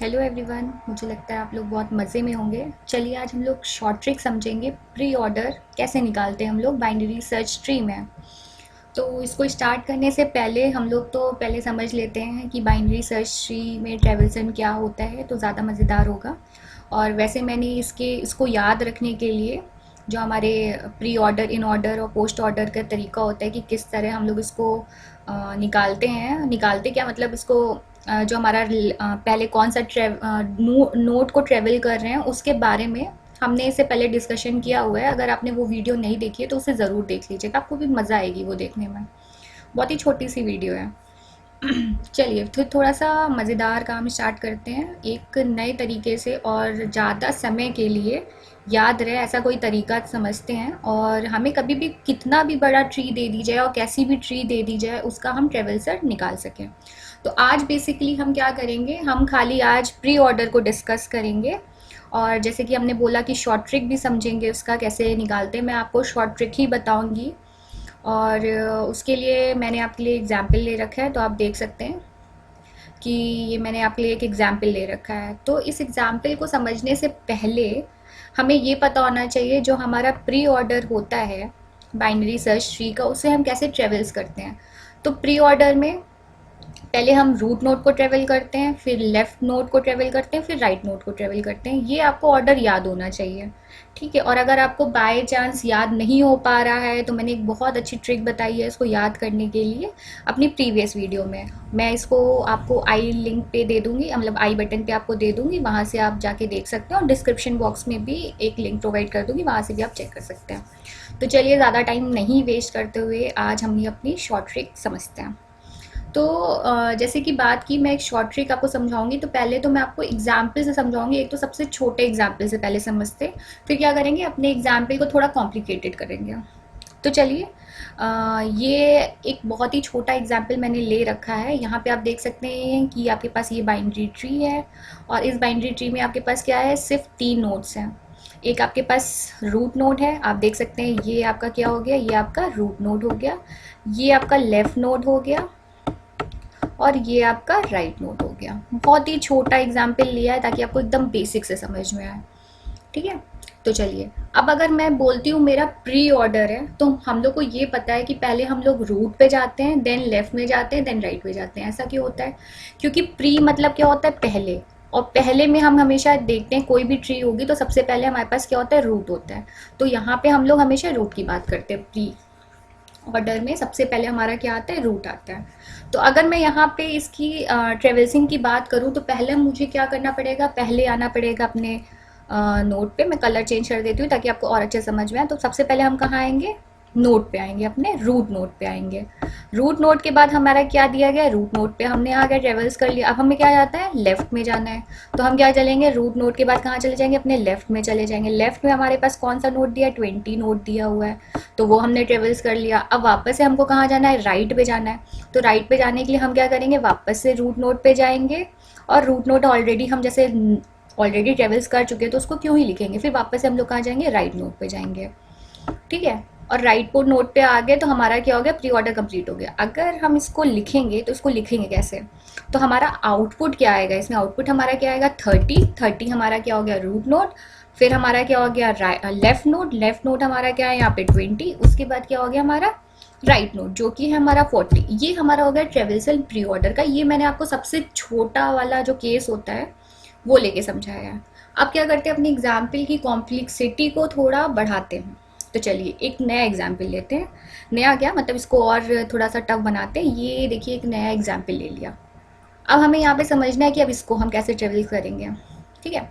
Hello everyone, मुझे लगता है आप लोग बहुत मज़े में होंगे। चलिए आज हम लोग शॉर्ट ट्रिक समझेंगे। प्री ऑर्डर कैसे निकालते हैं हम लोग बाइनरी सर्च ट्री में। तो इसको स्टार्ट करने से पहले हम लोग तो पहले समझ लेते हैं कि बाइनरी सर्च ट्री में ट्रेवल्सन क्या होता है, तो ज़्यादा मज़ेदार होगा। और वैसे मैंने इसको याद रखने के लिए जो हमारे प्री ऑर्डर, इन ऑर्डर और पोस्ट ऑर्डर का तरीका होता है कि किस तरह हम लोग इसको निकालते हैं। निकालते क्या मतलब इसको जो हमारा पहले कौन सा नोट को ट्रेवल कर रहे हैं उसके बारे में हमने इससे पहले डिस्कशन किया हुआ है। अगर आपने वो वीडियो नहीं देखी है तो उसे ज़रूर देख लीजिएगा, आपको भी मज़ा आएगी वो देखने में। बहुत ही छोटी सी वीडियो है। चलिए फिर थोड़ा सा मज़ेदार काम स्टार्ट करते हैं एक नए तरीके से, और ज़्यादा समय के लिए याद रहे ऐसा कोई तरीका समझते हैं। और हमें कभी भी कितना भी बड़ा ट्री दे दी जाए और कैसी भी ट्री दे दी जाए उसका हम ट्रेवल्सर निकाल सकें। तो आज बेसिकली हम क्या करेंगे, हम खाली आज प्री ऑर्डर को डिस्कस करेंगे। और जैसे कि हमने बोला कि शॉर्ट ट्रिक भी समझेंगे उसका कैसे निकालते हैं। मैं आपको शॉर्ट ट्रिक ही बताऊंगी। और उसके लिए मैंने आपके लिए एग्जाम्पल ले रखा है, तो आप देख सकते हैं कि ये मैंने आपके लिए एक एग्जाम्पल ले रखा है। तो इस एग्जाम्पल को समझने से पहले हमें ये पता होना चाहिए जो हमारा प्री ऑर्डर होता है बाइनरी सर्च ट्री का, उसे हम कैसे ट्रेवल्स करते हैं। तो प्री ऑर्डर में पहले हम रूट नोड को ट्रेवल करते हैं, फिर लेफ्ट नोड को ट्रेवल करते हैं, फिर राइट नोड को ट्रेवल करते हैं। ये आपको ऑर्डर याद होना चाहिए, ठीक है। और अगर आपको बाय चांस याद नहीं हो पा रहा है तो मैंने एक बहुत अच्छी ट्रिक बताई है इसको याद करने के लिए अपनी प्रीवियस वीडियो में। मैं इसको आपको आई लिंक पे दे दूंगी, मतलब आई बटन पे आपको दे दूंगी, वहाँ से आप जाके देख सकते हैं। और डिस्क्रिप्शन बॉक्स में भी एक लिंक प्रोवाइड कर दूंगी, वहाँ से भी आप चेक कर सकते हैं। तो चलिए ज़्यादा टाइम नहीं वेस्ट करते हुए आज हम ये अपनी शॉर्ट ट्रिक समझते हैं। तो जैसे कि बात की, मैं एक शॉर्ट ट्रिक आपको समझाऊंगी। तो पहले तो मैं आपको एग्जाम्पल से समझाऊंगी। एक तो सबसे छोटे एग्जाम्पल से पहले समझते, फिर क्या करेंगे अपने एग्जाम्पल को थोड़ा कॉम्प्लिकेटेड करेंगे। तो चलिए ये एक बहुत ही छोटा एग्जाम्पल मैंने ले रखा है। यहाँ पे आप देख सकते हैं कि आपके पास ये बाइनरी ट्री है, और इस बाइनरी ट्री में आपके पास क्या है, सिर्फ 3 नोड्स हैं। एक आपके पास रूट नोड है, आप देख सकते हैं ये आपका क्या हो गया, ये आपका रूट नोड हो गया, ये आपका लेफ्ट नोड हो गया, और ये आपका राइट नोट हो गया। बहुत ही छोटा एग्जाम्पल लिया है ताकि आपको एकदम बेसिक से समझ में आए, ठीक है। तो चलिए अब अगर मैं बोलती हूँ मेरा प्री ऑर्डर है, तो हम लोग को ये पता है कि पहले हम लोग रूट पे जाते हैं, देन लेफ्ट में जाते हैं, देन राइट पे जाते हैं। ऐसा क्यों होता है? क्योंकि प्री मतलब क्या होता है, पहले। और पहले में हम हमेशा देखते हैं कोई भी ट्री होगी तो सबसे पहले हमारे पास क्या होता है, रूट होता है। तो यहाँ पे हम लोग हमेशा रूट की बात करते हैं। प्री ऑर्डर में सबसे पहले हमारा क्या आता है, रूट आता है। तो अगर मैं यहाँ पे इसकी ट्रेवल्सिंग की बात करूँ तो पहले मुझे क्या करना पड़ेगा, पहले आना पड़ेगा अपने नोट पे। मैं कलर चेंज कर देती हूँ ताकि आपको और अच्छे समझ में आए। तो सबसे पहले हम कहाँ आएंगे, नोट पे आएंगे, अपने रूट नोट पे आएंगे। रूट नोट के बाद हमारा क्या दिया गया, रूट नोट पे हमने आगे ट्रेवल्स कर लिया। अब हमें क्या जाता है, लेफ्ट में जाना है। तो हम क्या चलेंगे, रूट नोट के बाद कहाँ चले जाएंगे, अपने लेफ्ट में चले जाएंगे। लेफ्ट में हमारे पास कौन सा नोट दिया है, 20 नोट दिया हुआ है, तो वो हमने ट्रेवल्स कर लिया। अब वापस से हमको कहाँ जाना है, राइट पे जाना है। तो राइट पे जाने के लिए हम क्या करेंगे, वापस से रूट नोट पे जाएंगे। और रूट नोट ऑलरेडी हम जैसे ऑलरेडी ट्रेवल्स कर चुके हैं तो उसको क्यों ही लिखेंगे, फिर वापस से हम लोग कहाँ जाएंगे, राइट नोट पे जाएंगे, ठीक है। और राइट पोर्ट नोट पे आ गए तो हमारा क्या हो गया, प्री ऑर्डर कंप्लीट हो गया। अगर हम इसको लिखेंगे तो इसको लिखेंगे कैसे, तो हमारा आउटपुट क्या आएगा, इसमें आउटपुट हमारा क्या आएगा, 30 हमारा क्या हो गया, रूट नोट। फिर हमारा क्या हो गया, लेफ्ट नोट। लेफ्ट नोट हमारा क्या है यहाँ पे 20। उसके बाद क्या हो गया हमारा राइट नोट, जो कि है हमारा 40। ये हमारा हो गया ट्रेवल्सल प्री ऑर्डर का। ये मैंने आपको सबसे छोटा वाला जो केस होता है वो लेके समझाया है। अब क्या करते हैं, अपनी एग्जाम्पल की कॉम्प्लेक्सिटी को थोड़ा बढ़ाते हैं। तो चलिए एक नया एग्जाम्पल लेते हैं। नया क्या मतलब, इसको और थोड़ा सा टफ बनाते हैं। ये देखिए एक नया एग्जाम्पल ले लिया। अब हमें यहाँ पे समझना है कि अब इसको हम कैसे ट्रेवल करेंगे, ठीक है।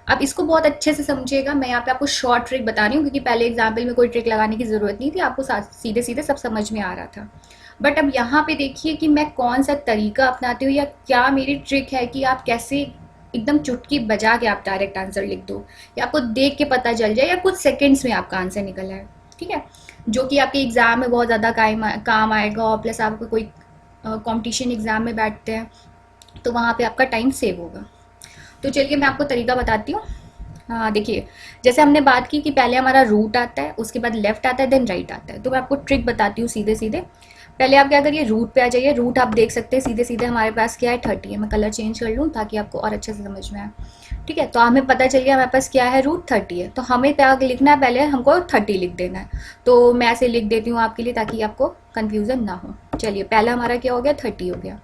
अब इसको बहुत अच्छे से समझिएगा। मैं यहाँ पे आपको शॉर्ट ट्रिक बता रही हूँ क्योंकि पहले एग्जाम्पल में कोई ट्रिक लगाने की ज़रूरत नहीं थी, आपको सीधे सीधे सब समझ में आ रहा था। बट अब यहाँ पे देखिए कि मैं कौन सा तरीका अपनाती हूँ, या क्या मेरी ट्रिक है कि आप कैसे एकदम चुटकी बजा के आप डायरेक्ट आंसर लिख दो, या आपको देख के पता चल जाए, या कुछ सेकेंड्स में आपका आंसर निकल आए, ठीक है। जो कि आपके एग्ज़ाम में बहुत ज़्यादा काम आएगा। और प्लस आपको कोई कंपटीशन एग्ज़ाम में बैठते हैं तो वहाँ पे आपका टाइम सेव होगा। तो चलिए मैं आपको तरीका बताती हूँ। हाँ देखिए, जैसे हमने बात की कि पहले हमारा रूट आता है, उसके बाद लेफ्ट आता है, देन राइट आता है। तो मैं आपको ट्रिक बताती हूँ सीधे सीधे। पहले आप क्या करिए, रूट पे आ जाइए। रूट आप देख सकते हैं सीधे सीधे हमारे पास क्या है, 30 है। मैं कलर चेंज कर लूँ ताकि आपको और अच्छे से समझ में आए। ठीक है, तो हमें पता चल गया हमारे पास क्या है, रूट 30 है। तो हमें क्या लिखना है, पहले हमको 30 लिख देना है। तो मैं ऐसे लिख देती हूँ आपके लिए ताकि आपको कन्फ्यूज़न ना हो। चलिए, पहला हमारा क्या हो गया, 30 हो गया।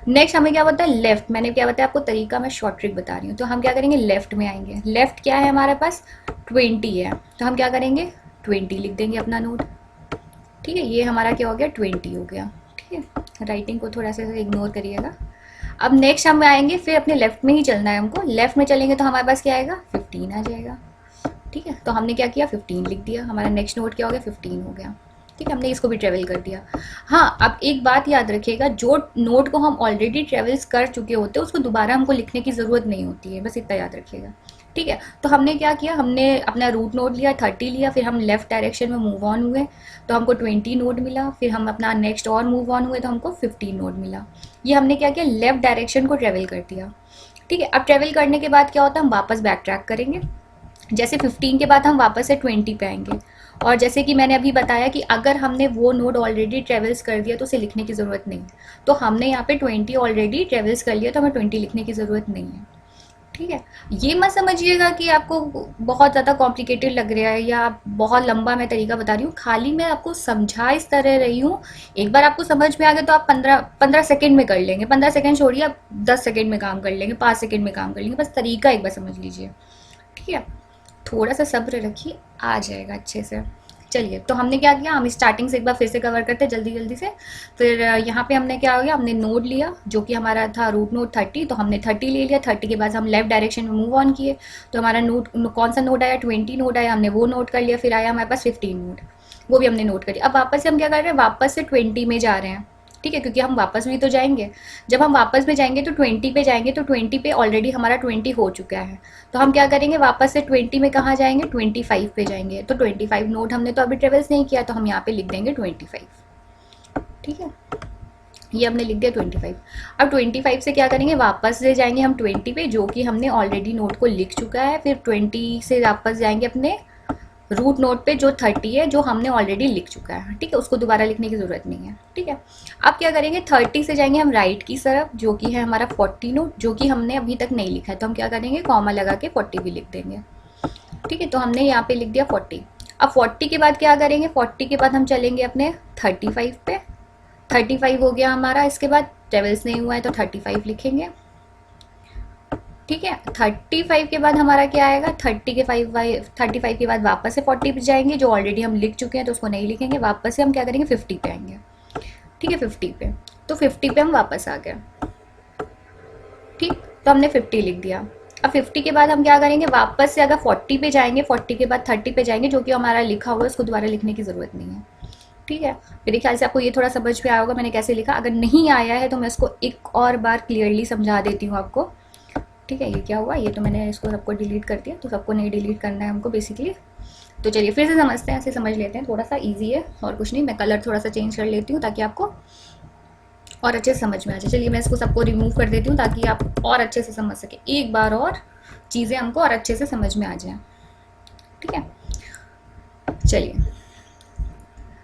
नेक्स्ट हमें क्या बताया, लेफ्ट। मैंने क्या बताया आपको तरीका, मैं शॉर्ट ट्रिक बता रही हूँ। तो हम क्या करेंगे, लेफ्ट में आएंगे। लेफ्ट क्या है हमारे पास, 20 है। तो हम क्या करेंगे, 20 लिख देंगे अपना नोट। ठीक है, ये हमारा क्या हो गया, 20 हो गया। ठीक है, राइटिंग को थोड़ा सा इग्नोर करिएगा। अब नेक्स्ट हम आएंगे, फिर अपने लेफ्ट में ही चलना है हमको। लेफ्ट में चलेंगे तो हमारे पास क्या आएगा, 15 आ जाएगा। ठीक है, तो हमने क्या किया, 15 लिख दिया। हमारा नेक्स्ट नोट क्या हो गया, 15 हो गया। ठीक है, हमने इसको भी ट्रेवल कर दिया। हाँ, अब एक बात याद रखिएगा, जो नोट को हम ऑलरेडी ट्रेवल्स कर चुके होते हैं उसको दोबारा हमको लिखने की ज़रूरत नहीं होती है, बस इतना याद रखिएगा। ठीक है, तो हमने क्या किया, हमने अपना रूट नोट लिया, 30 लिया, फिर हम लेफ्ट डायरेक्शन में मूव ऑन हुए तो हमको 20 नोट मिला। फिर हम अपना नेक्स्ट और मूव ऑन हुए तो हमको 15 नोट मिला। ये हमने क्या किया, लेफ्ट डायरेक्शन को ट्रेवल कर दिया। ठीक है, अब ट्रेवल करने के बाद क्या होता है, हम वापस बैक ट्रैक करेंगे। जैसे 15 के बाद हम वापस से 20 पे आएंगे। और जैसे कि मैंने अभी बताया कि अगर हमने वो नोड ऑलरेडी ट्रेवल्स कर दिया तो उसे लिखने की ज़रूरत नहीं। तो हमने यहाँ पे 20 ऑलरेडी ट्रेवल्स कर लिया तो हमें 20 लिखने की ज़रूरत नहीं है। ठीक है, ये मत समझिएगा कि आपको बहुत ज़्यादा कॉम्प्लिकेटेड लग रहा है या बहुत लंबा मैं तरीका बता रही हूँ। खाली मैं आपको समझा इस तरह रही हूँ। एक बार आपको समझ में आ गया तो आप 15 सेकंड में कर लेंगे। 15 सेकंड छोड़िए, आप 10 सेकंड में काम कर लेंगे, 5 सेकंड में काम कर लेंगे। बस तरीका एक बार समझ लीजिए। ठीक है, थोड़ा सा सब्र रखिए, आ जाएगा अच्छे से। चलिए, तो हमने क्या किया, हम स्टार्टिंग से एक बार फिर से कवर करते हैं जल्दी जल्दी से। फिर यहाँ पे हमने क्या हो गया, हमने नोड लिया जो कि हमारा था रूट नोड 30। तो हमने 30 ले लिया। 30 के बाद हम लेफ्ट डायरेक्शन में मूव ऑन किए तो हमारा नोट कौन सा नोट आया, 20 नोट आया। हमने वो नोट कर लिया। फिर आया हमारे पास 15 नोट, वो भी हमने नोट कर लिया। अब वापस से हम क्या कर रहे हैं, वापस से 20 में जा रहे हैं। ठीक है, क्योंकि हम वापस भी तो जाएंगे। जब हम वापस में जाएंगे तो 20 पे जाएंगे। तो 20 पे ऑलरेडी हमारा 20 हो चुका है। तो हम क्या करेंगे, वापस से 20 में कहाँ जाएंगे, 25 पे जाएंगे। तो 25 नोट हमने तो अभी ट्रेवल्स नहीं किया तो हम यहाँ पे लिख देंगे 25। ठीक है, ये हमने लिख दिया 25। अब 25 से क्या करेंगे, वापस से जाएंगे हम 20 पे जो कि हमने ऑलरेडी नोट को लिख चुका है। फिर 20 से वापस जाएंगे अपने रूट नोट पे जो 30 है, जो हमने ऑलरेडी लिख चुका है। ठीक है, उसको दोबारा लिखने की ज़रूरत नहीं है। ठीक है, अब क्या करेंगे, 30 से जाएंगे हम राइट की तरफ जो कि है हमारा 40 नोट, जो कि हमने अभी तक नहीं लिखा है। तो हम क्या करेंगे, कॉमा लगा के 40 भी लिख देंगे। ठीक है, तो हमने यहाँ पे लिख दिया 40। अब 40 के बाद क्या करेंगे, 40 के बाद हम चलेंगे अपने 35 पे। 35 हो गया हमारा। इसके बाद ट्रेवल्स नहीं हुआ है तो 35 लिखेंगे। ठीक है, 35 के बाद हमारा क्या आएगा, 35 के बाद वापस से 40 पे जाएंगे जो ऑलरेडी हम लिख चुके हैं तो उसको नहीं लिखेंगे। वापस से हम क्या करेंगे, 50 पे आएंगे। ठीक है, 50 पे, तो 50 पे हम वापस आ गए। ठीक, तो हमने 50 लिख दिया। अब 50 के बाद हम क्या करेंगे, वापस से अगर 40 पे जाएंगे, 40 के बाद 30 पे जाएंगे जो कि हमारा लिखा हुआ है, उसको दोबारा लिखने की ज़रूरत नहीं है। ठीक है, मेरे ख्याल से आपको ये थोड़ा समझ में आया होगा मैंने कैसे लिखा। अगर नहीं आया है तो मैं इसको एक और बार क्लियरली समझा देती हूँ आपको। ठीक है, ये क्या हुआ, ये तो मैंने इसको सबको डिलीट कर दिया, तो सबको नहीं डिलीट करना है हमको बेसिकली। तो चलिए फिर से समझते हैं, ऐसे समझ लेते हैं, थोड़ा सा इजी है और कुछ नहीं। मैं कलर थोड़ा सा चेंज कर लेती हूँ ताकि आपको और अच्छे से समझ में आ जाए। चलिए, मैं इसको सबको रिमूव कर देती हूँ ताकि आप और अच्छे से समझ सकें, एक बार और चीज़ें हमको और अच्छे से समझ में आ जाएँ। ठीक है, चलिए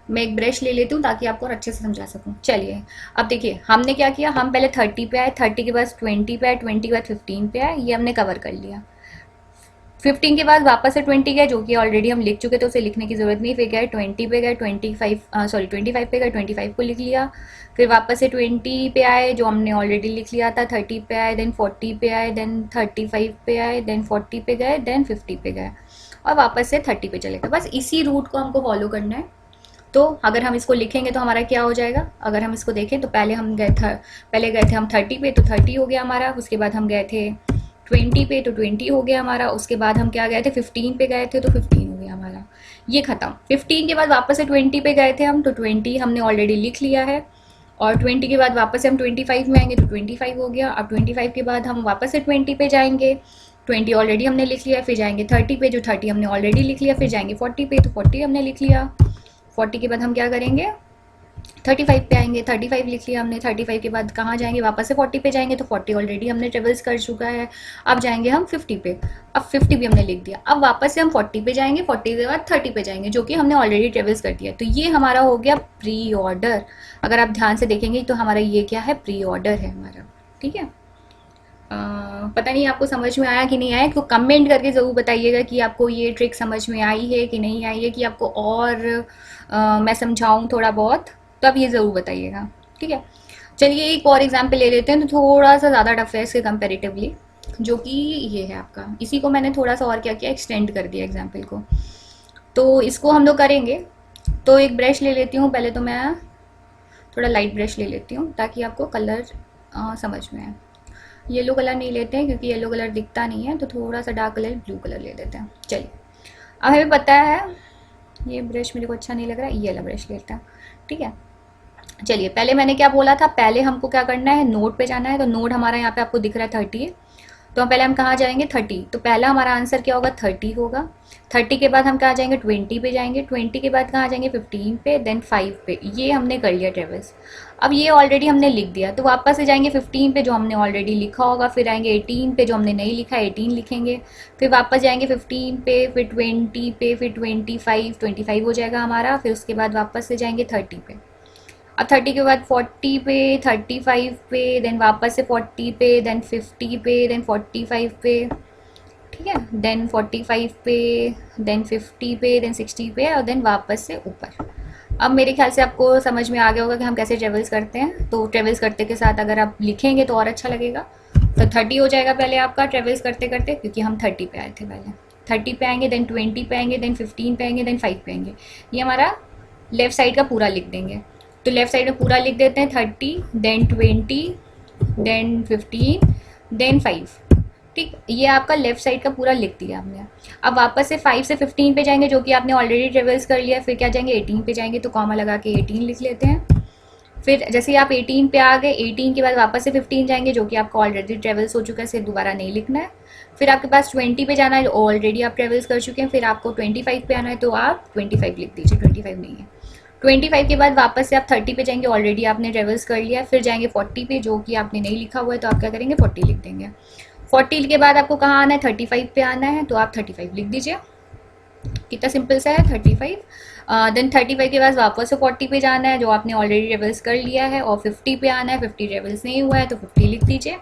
मैं एक ब्रश ले लेती हूँ ताकि आपको और अच्छे से समझा सकूँ। चलिए, अब देखिए हमने क्या किया, हम पहले 30 पे आए, 30 के बाद 20 पे आए, 20 के बाद 15 पे आए, ये हमने कवर कर लिया। 15 के बाद वापस से 20 गए जो कि ऑलरेडी हम लिख चुके थे, उसे लिखने की ज़रूरत नहीं। फिर गए 20 पे गए, 25 पे गए, 25 को लिख लिया। फिर वापस से 20 पे आए जो हमने ऑलरेडी लिख लिया था। 30 पे आए, देन 40 पे आए, देन 35 पे आए, देन 40 पे गए, देन 50 पे गए और वापस से 30 पे चले गए। बस इसी रूट को हमको फॉलो करना है। तो अगर हम इसको लिखेंगे तो हमारा क्या हो जाएगा, अगर हम इसको देखें तो पहले गए थे हम 30 पे तो 30 हो गया हमारा। उसके बाद हम गए थे 20 पे तो 20 हो गया हमारा। उसके बाद हम क्या गए थे, 15 पे गए थे तो 15 हो गया हमारा। ये खत्म। 15 के बाद वापस से 20 पे गए थे हम तो 20 हमने ऑलरेडी लिख लिया है। और 20 के बाद वापस से हम 25 में आएंगे तो 25 हो गया। अब 25 के बाद हम वापस से 20 पे जाएंगे, 20 ऑलरेडी हमने लिख लिया। फिर जाएंगे 30 पे जो 30 हमने ऑलरेडी लिख लिया। फिर जाएंगे 40 पे तो 40 हमने लिख लिया। 40 के बाद हम क्या करेंगे, 35 पे आएंगे, 35 लिख लिया हमने। 35 के बाद कहाँ जाएंगे, वापस से 40 पे जाएंगे, तो 40 ऑलरेडी हमने ट्रेवल्स कर चुका है। अब जाएंगे हम 50 पे, अब 50 भी हमने लिख दिया। अब वापस से हम 40 पे जाएंगे, 40 के बाद 30 पे जाएंगे, जो कि हमने ऑलरेडी ट्रेवल्स कर दिया। तो ये हमारा हो गया प्री ऑर्डर। अगर आप ध्यान से देखेंगे तो हमारा ये क्या है, प्री ऑर्डर है हमारा। ठीक है। पता नहीं आपको समझ में आया कि नहीं आया, तो कमेंट करके ज़रूर बताइएगा कि आपको ये ट्रिक समझ में आई है कि नहीं आई है, कि आपको और मैं समझाऊं थोड़ा बहुत, तो आप ये ज़रूर बताइएगा। ठीक है। चलिए एक और एग्जाम्पल ले लेते हैं, तो थोड़ा सा ज़्यादा टफ है इसके कंपेरेटिवली, जो कि ये है आपका। इसी को मैंने थोड़ा सा और क्या किया, एक्सटेंड कर दिया एग्जाम्पल को। तो इसको हम लोग करेंगे। तो एक ब्रश ले लेती हूँ, पहले तो मैं थोड़ा लाइट ब्रश ले लेती हूँ ताकि आपको कलर समझ में आए। येलो कलर नहीं लेते हैं क्योंकि येलो कलर दिखता नहीं है, तो थोड़ा सा डार्क कलर ब्लू कलर ले लेते हैं। चलिए, अब हमें पता है, ये ब्रश मेरे को अच्छा नहीं लग रहा, ये वाला ब्रश लेते हैं। ठीक है। चलिए, पहले मैंने क्या बोला था, पहले हमको क्या करना है, नोट पे जाना है। तो नोट हमारा यहाँ पे आपको दिख रहा है 30 है, तो पहले हम कहाँ जाएंगे, 30। तो पहला हमारा आंसर क्या होगा, 30 होगा। 30 के बाद हम कहाँ जाएंगे, 20 पे जाएंगे। 20 के बाद कहाँ जाएंगे, 15 पे, देन 5 पे। ये हमने कर लिया ट्रेवल्स। अब ये ऑलरेडी हमने लिख दिया, तो वापस से जाएंगे 15 पे जो हमने ऑलरेडी लिखा होगा, फिर आएंगे 18 पे जो हमने नहीं लिखा, 18 लिखेंगे, फिर वापस जाएंगे 15 पे, फिर 20 पे, फिर 25 हो जाएगा हमारा। फिर उसके बाद वापस से जाएंगे 30 पे। अब 30 के बाद 40 पे, 35 पे, देन वापस से 40 पे, देन 50 पे, देन 45 पे। ठीक है। देन 45 पे, देन 50 पे, देन 60 पे, और देन वापस से ऊपर। अब मेरे ख्याल से आपको समझ में आ गया होगा कि हम कैसे ट्रेवल्स करते हैं। तो ट्रेवल्स करते के साथ अगर आप लिखेंगे तो और अच्छा लगेगा। तो 30 हो जाएगा पहले आपका ट्रेवल्स करते करते, क्योंकि हम 30 पे आए थे पहले। 30 पे आएंगे, देन 20 पे आएंगे, देन 15 पे आएंगे, देन 5 पे आएंगे। ये हमारा लेफ्ट साइड का पूरा लिख देंगे। तो लेफ्ट साइड में पूरा लिख देते हैं, 30, देन 20, देन 15, देन 5। ठीक, ये आपका लेफ्ट साइड का पूरा लिख दिया हमने। अब वापस से 5 से 15 पे जाएंगे, जो कि आपने ऑलरेडी ट्रेवल्स कर लिया। फिर क्या जाएंगे, 18 पे जाएंगे, तो कॉमा लगा के 18 लिख लेते हैं। फिर जैसे ही आप 18 पे आ गए, 18 के बाद वापस से 15 जाएंगे, जो कि आपका ऑलरेडी ट्रेवल्स हो चुका है, इसे दोबारा नहीं लिखना है। फिर आपके पास 20 पे जाना है, ऑलरेडी आप ट्रेवल्स कर चुके हैं। फिर आपको 25 पे आना है, तो आप 25 लिख दीजिए, 25 नहीं है। 25 के बाद वापस से आप 30 पे जाएंगे, ऑलरेडी आपने ट्रेवल्स कर लिया। फिर जाएंगे 40 पे, जो कि आपने नहीं लिखा हुआ है, तो आप क्या करेंगे, 40 लिख देंगे। 40 के बाद आपको कहाँ आना है, 35 पे आना है, तो आप 35 लिख दीजिए। कितना सिंपल सा है, 35। देन 35 के बाद वापस से 40 पे जाना है, जो आपने ऑलरेडी ट्रेवल्स कर लिया है, और 50 पे आना है। 50 ट्रेवल्स नहीं हुआ है, तो 50 लिख दीजिए।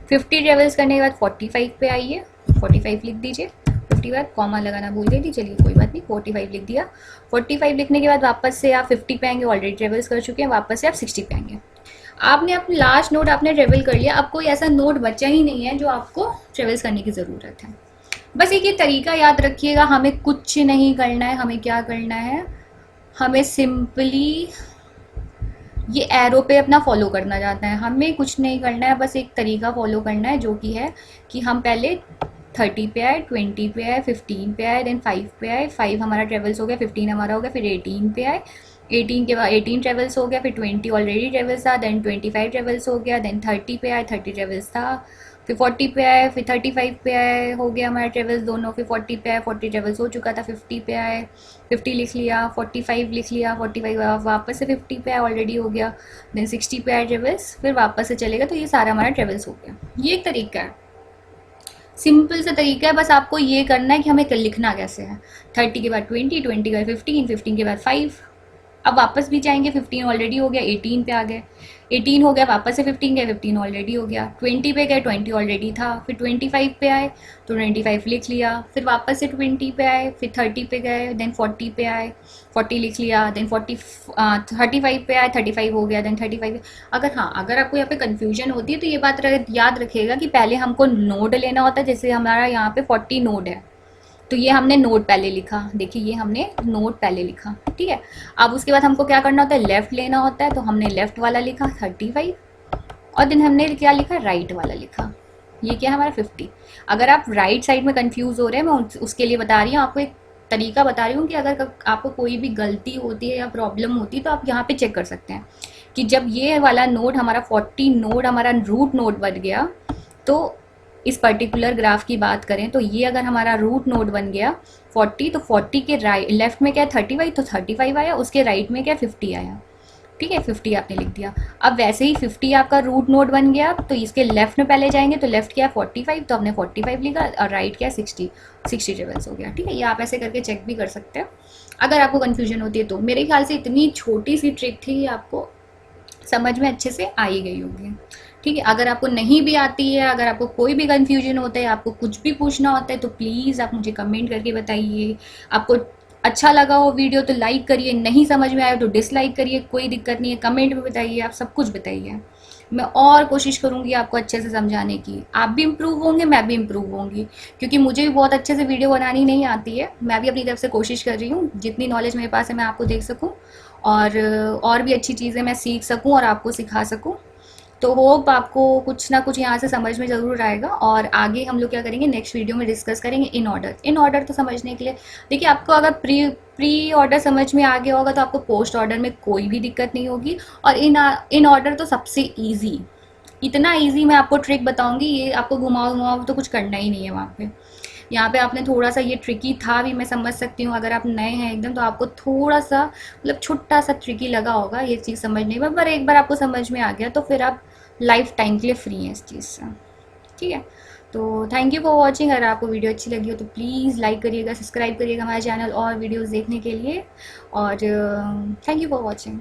50 ट्रेवल्स करने के बाद 45 पे आइए, 45 लिख दीजिए। 50 बाद कॉमा लगाना भूल गई थी, चलिए कोई बात नहीं, 45 लिख दिया। 45 लिखने के बाद वापस से आप 50 पे आएंगे, ऑलरेडी ट्रेवल्स कर चुके हैं, वापस से आप 60 पे आएंगे। आपने अपने लास्ट नोट आपने ट्रेवल कर लिया। अब कोई ऐसा नोट बचा ही नहीं है जो आपको ट्रेवल्स करने की ज़रूरत है। बस एक ये तरीका याद रखिएगा, हमें कुछ नहीं करना है। हमें क्या करना है, हमें सिंपली ये एरो पे अपना फॉलो करना चाहता है। हमें कुछ नहीं करना है, बस एक तरीका फॉलो करना है, जो कि है कि हम पहले 30 पे आए, 20 पे आए, 15 पे आए, देन 5 पे आए। 5 हमारा ट्रेवल्स हो गया, 15 हमारा हो गया, फिर 18 पे आए। 18 के बाद 18 ट्रेवल्स हो गया, फिर 20 ऑलरेडी ट्रेवल्स था, देन 25 ट्रेवल्स हो गया, देन 30 पे आए, 30 ट्रेवल्स था, फिर 40 पे आए, फिर 35 पे आए, हो गया हमारा ट्रेवल्स दोनों। फिर 40 पे आए, 40 ट्रेवल्स हो चुका था। 50 पे आए, 50 लिख लिया। 45 लिख लिया, 45 वापस से 50 पे आए, ऑलरेडी हो गया। देन 60 पे आए ट्रेवल्स, फिर वापस से चलेगा। तो ये सारा हमारा ट्रेवल्स हो गया। ये एक तरीका है, सिंपल सा तरीका है। बस आपको ये करना है कि हमें लिखना कैसे है। 30 के बाद 20, 20 के बाद 15, 15 के बाद 5। अब वापस भी जाएंगे, 15 ऑलरेडी हो गया, 18 पे आ गए, 18 हो गया, वापस से 15 गए, 15 ऑलरेडी हो गया। 20 पे गए, 20 ऑलरेडी था, फिर 25 पे आए, तो 25 लिख लिया। फिर वापस से 20 पे आए, फिर 30 पे गए, देन 40 पे आए, 40 लिख लिया। देन 35 पे आए, 35 हो गया, देन 35। अगर आपको यहाँ पे कन्फ्यूजन होती है, तो ये बात याद रखिएगा कि पहले हमको नोड लेना होता है। जैसे हमारा यहाँ पे 40 नोड है, तो ये हमने नोट पहले लिखा, देखिए ये हमने नोट पहले लिखा। ठीक है। अब उसके बाद हमको क्या करना होता है, लेफ़्ट लेना होता है, तो हमने लेफ़्ट वाला लिखा 35, और देन हमने क्या लिखा, राइट वाला लिखा। ये क्या है हमारा 50। अगर आप राइट साइड में कंफ्यूज हो रहे हैं, मैं उसके लिए बता रही हूँ आपको, एक तरीका बता रही हूँ कि अगर आपको कोई भी गलती होती है या प्रॉब्लम होती है, तो आप यहाँ पे चेक कर सकते हैं कि जब ये वाला नोड हमारा 40 नोड हमारा रूट नोड बन गया, तो इस पर्टिकुलर ग्राफ की बात करें तो ये अगर हमारा रूट नोड बन गया 40, तो 40 के राइट लेफ्ट में क्या है 35, तो 35 आया, उसके राइट में क्या 50 आया। ठीक है, 50 आपने लिख दिया। अब वैसे ही 50 आपका रूट नोड बन गया, तो इसके लेफ्ट में पहले जाएंगे, तो लेफ्ट क्या है 45, तो आपने 45 लिखा, और राइट क्या है 60 टेबल्स हो गया। ठीक है, ये आप ऐसे करके चेक भी कर सकते हैं अगर आपको कन्फ्यूजन होती है तो। मेरे ख्याल से इतनी छोटी सी ट्रिक थी, आपको समझ में अच्छे से आ ही गई होगी। ठीक है, अगर आपको नहीं भी आती है, अगर आपको कोई भी कन्फ्यूजन होता है, आपको कुछ भी पूछना होता है, तो प्लीज़ आप मुझे कमेंट करके बताइए। आपको अच्छा लगा हो वीडियो तो लाइक करिए, नहीं समझ में आया तो डिसलाइक करिए, कोई दिक्कत नहीं है, कमेंट में बताइए, आप सब कुछ बताइए। मैं और कोशिश करूँगी आपको अच्छे से समझाने की। आप भी इम्प्रूव होंगे, मैं भी इम्प्रूव होंगी, क्योंकि मुझे भी बहुत अच्छे से वीडियो बनानी नहीं आती है। मैं भी अपनी तरफ से कोशिश कर रही हूँ, जितनी नॉलेज मेरे पास है मैं आपको देख सकूँ, और भी अच्छी चीज़ें मैं सीख सकूँ और आपको सिखा सकूँ। तो होप आपको कुछ ना कुछ यहाँ से समझ में ज़रूर आएगा। और आगे हम लोग क्या करेंगे, नेक्स्ट वीडियो में डिस्कस करेंगे इन ऑर्डर तो समझने के लिए। देखिए, आपको अगर प्री ऑर्डर समझ में आ गया होगा तो आपको पोस्ट ऑर्डर में कोई भी दिक्कत नहीं होगी। और इन ऑर्डर तो सबसे ईजी, इतना ईजी मैं आपको ट्रिक बताऊंगी, ये आपको घुमाओ घुमाओ तो कुछ करना ही नहीं है वहाँ पे। यहाँ पे आपने थोड़ा सा, ये ट्रिकी था भी, मैं समझ सकती हूँ, अगर आप नए हैं एकदम तो आपको थोड़ा सा मतलब छोटा सा ट्रिकी लगा होगा ये चीज़ समझने में, पर एक बार आपको समझ में आ गया तो फिर आप लाइफ टाइम के लिए फ्री हैं इस चीज़ से। ठीक है, तो थैंक यू फॉर वॉचिंग। अगर आपको वीडियो अच्छी लगी हो तो प्लीज़ लाइक करिएगा, सब्सक्राइब करिएगा हमारे चैनल और वीडियोज़ देखने के लिए। और थैंक यू फॉर वॉचिंग।